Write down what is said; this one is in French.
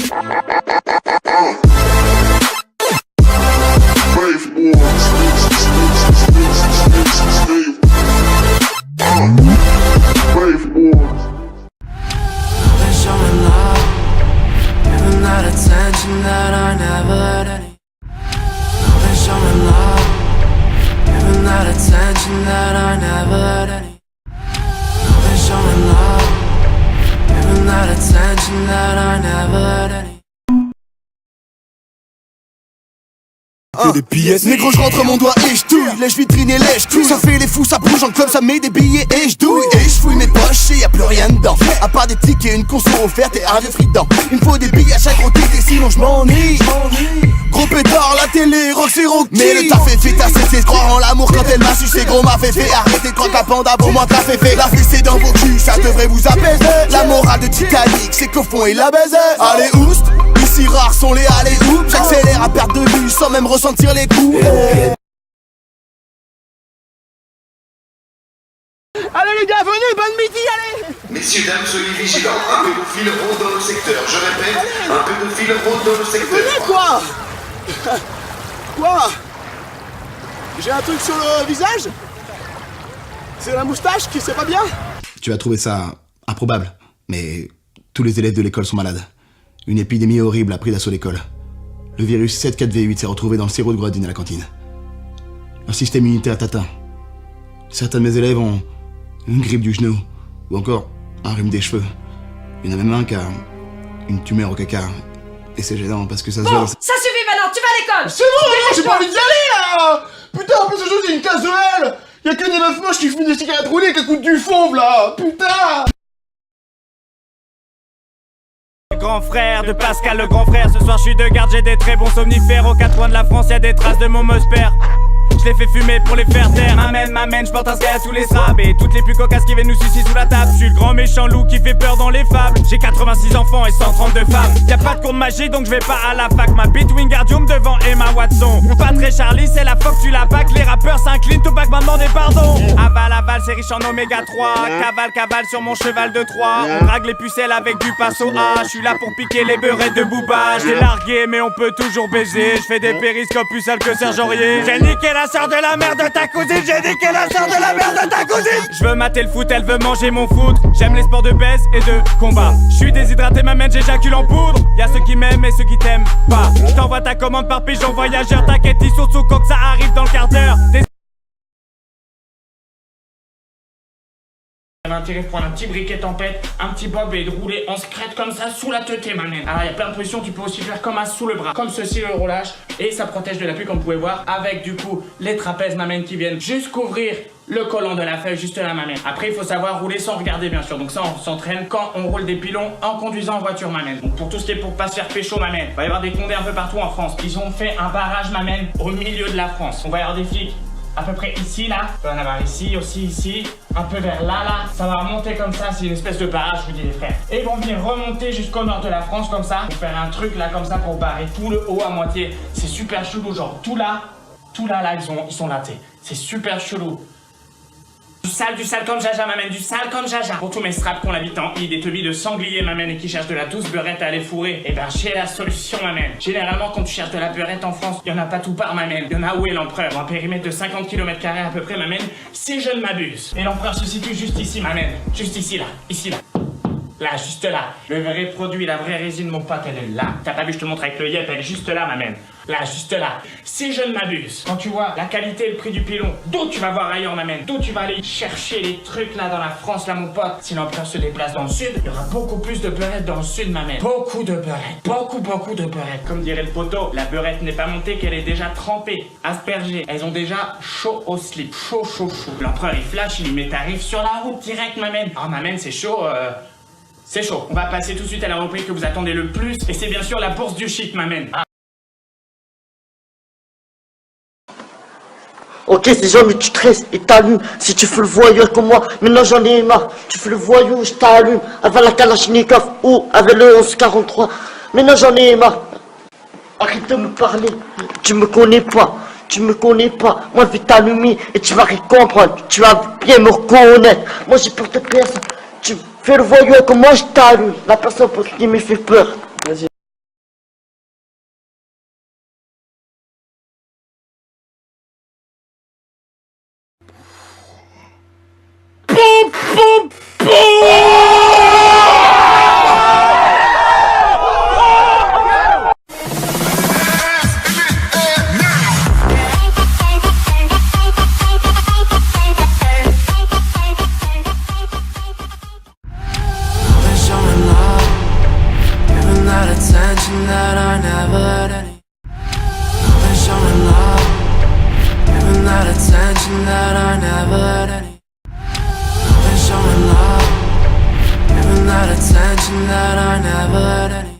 Attention that I never had any. I've been showing love, giving that attention that I never had any. I've been showing love, giving that attention that I never had any. Des billets, négro je rentre mon doigt et je touille. Lèche vitrine et lèche couille. Ça fait les fous, ça bouge en club, ça met des billets et je douille. Et je fouille mes poches et y'a plus rien dedans. À part des tickets, une conso offerte et un vieux frites-dents. Il me faut des billes à chaque rotation, sinon je m'ennuie. Gros pétard, la télé, Roxy Rocky. Mais le taf est fait, t'as cessé de croire en l'amour quand elle m'a sucé. Gros m'a fait fait, arrêtez de croire qu'à panda pour moi t'as fait. La fessée dans vos culs, ça devrait vous apaiser. La morale de Titanic, c'est qu'au fond il la baisait. Allez oust, ici rares sont les allez oups. J'accélère à perte de vue sans même ressentir les coups. Allez les gars, venez, bonne midi, allez. Messieurs, dames, soyez vigilants. Un pédophile rôde dans le secteur. Je répète, un pédophile rôde dans le secteur. Venez quoi? Quoi? J'ai un truc sur le visage? C'est la moustache qui c'est pas bien? Tu vas trouver ça improbable, mais tous les élèves de l'école sont malades. Une épidémie horrible a pris d'assaut l'école. Le virus 74V8 s'est retrouvé dans le sirop de grenadine à la cantine. Leur système immunitaire est atteint. Certains de mes élèves ont une grippe du genou, ou encore un rhume des cheveux. Il y en a même un qui a une tumeur au caca. Et c'est gênant parce que ça se voit... Bon, ça suffit maintenant, tu vas à l'école. C'est bon, non, j'ai pas envie d'y aller là. Putain, en plus ce jeu c'est une classe de L. Y'a que des meufs moches qui fument des cigarettes roulées qui coûtent du fauve là. Putain. Grand frère de Pascal, le grand frère. Ce soir je suis de garde, j'ai des très bons somnifères. Aux quatre coins de la France y'a des traces de mon Mosper. Je les fais fumer pour les faire taire. M'amène, je porte un sky à tous les straps. Et toutes les plus cocasses qui viennent nous sucer sous la table. Je suis le grand méchant loup qui fait peur dans les fables. J'ai 86 enfants et 132 femmes. Y'a pas de cours de magie donc je vais pas à la fac. Ma bite Wingardium devant Emma Watson. Pas très Charlie, c'est la fois que tu la pack. Les rappeurs s'inclinent, Tupac m'a demandé pardon. Aval, c'est riche en oméga 3. Cavale sur mon cheval de Troie. On drague les pucelles avec du passo A. Je suis là pour piquer les beurrettes de Booba. J'ai largué mais on peut toujours baiser. Je fais des périscopes plus sales que Serge Aurier. J'ai niqué la sœur de la mère de ta cousine, j'ai niqué la sœur de la mère de ta cousine. Je veux mater le foot, elle veut manger mon foot. J'aime les sports de baisse et de combat. Je suis déshydraté, m'amène, j'éjacule en poudre. Y'a ceux qui m'aiment et ceux qui t'aiment pas. Je t'envoie ta commande par pigeon voyageur. T'inquiète, ils sautent sous coque, ça arrive dans le quart d'heure. J'avais intérêt de prendre un petit briquet tempête, un petit bob et de rouler en secrète comme ça sous la teuté, ma mère. Alors il y a plein de positions, tu peux aussi faire comme un sous le bras, comme ceci le roulage, et ça protège de la pluie comme vous pouvez voir, avec du coup les trapèzes, ma mère, qui viennent juste couvrir le collant de la feuille, juste là, ma mère. Après il faut savoir rouler sans regarder bien sûr, donc ça on s'entraîne quand on roule des pilons en conduisant en voiture, ma mère. Donc pour tout ce qui est pour pas se faire pécho, ma mère, il va y avoir des condés un peu partout en France. Ils ont fait un barrage, ma mère, au milieu de la France. On va y avoir des flics à peu près ici, là. Il va en avoir ici, aussi ici. Un peu vers là, là. Ça va remonter comme ça. C'est une espèce de barrage, je vous dis les frères. Et ils vont venir remonter jusqu'au nord de la France, comme ça. Pour faire un truc, là, comme ça, pour barrer tout le haut à moitié. C'est super chelou, genre tout là, là, ils sont là, t'sais. C'est super chelou. Du sale comme Jaja, m'amène, du sale comme Jaja. Pour tous mes straps qu'on habite en I, des teubis de sanglier, m'amène, et qui cherchent de la douce beurette à aller fourrer, et ben j'ai la solution, m'amène. Généralement, quand tu cherches de la beurette en France, y'en a pas tout part, m'amène. Y'en a où est l'empereur? Un périmètre de 50 km² à peu près, m'amène, si je ne m'abuse. Et l'empereur se situe juste ici, m'amène. Juste ici, là. Ici, là. Là, juste là. Le vrai produit, la vraie résine, mon pote, elle est là. T'as pas vu, je te montre avec le yep, elle est juste là, m'amène. Là, juste là. Si je ne m'abuse, quand tu vois la qualité et le prix du pilon, d'où tu vas voir ailleurs, m'amène. D'où tu vas aller chercher les trucs là dans la France, là, mon pote. Si l'empereur se déplace dans le sud, il y aura beaucoup plus de beurette dans le sud, m'amène. Beaucoup de beurette. Beaucoup de beurette. Comme dirait le poteau, la beurette n'est pas montée qu'elle est déjà trempée, aspergée. Elles ont déjà chaud au slip. Chaud. L'empereur, il flash, il met tarif sur la route direct, m'amène. Oh, m'amène, c'est chaud, c'est chaud. On va passer tout de suite à la rubrique que vous attendez le plus. Et c'est bien sûr la bourse du shit, m'amène. Ok, si jamais tu stresses et t'allumes, si tu fais le voyou comme moi, maintenant j'en ai marre. Tu fais le voyou, je t'allume, avec la Kalachnikov ou avec le 1143. Maintenant j'en ai marre. Arrête de me parler, tu me connais pas. Moi je vais t'allumer et tu vas rien comprendre. Tu vas bien me reconnaître. Moi j'ai peur de personne. Tu fais le voyou comme moi, je t'allume. La personne pour qui me fait peur. Vas-y. attention that I never need. I've been showing love, giving that attention that I never need.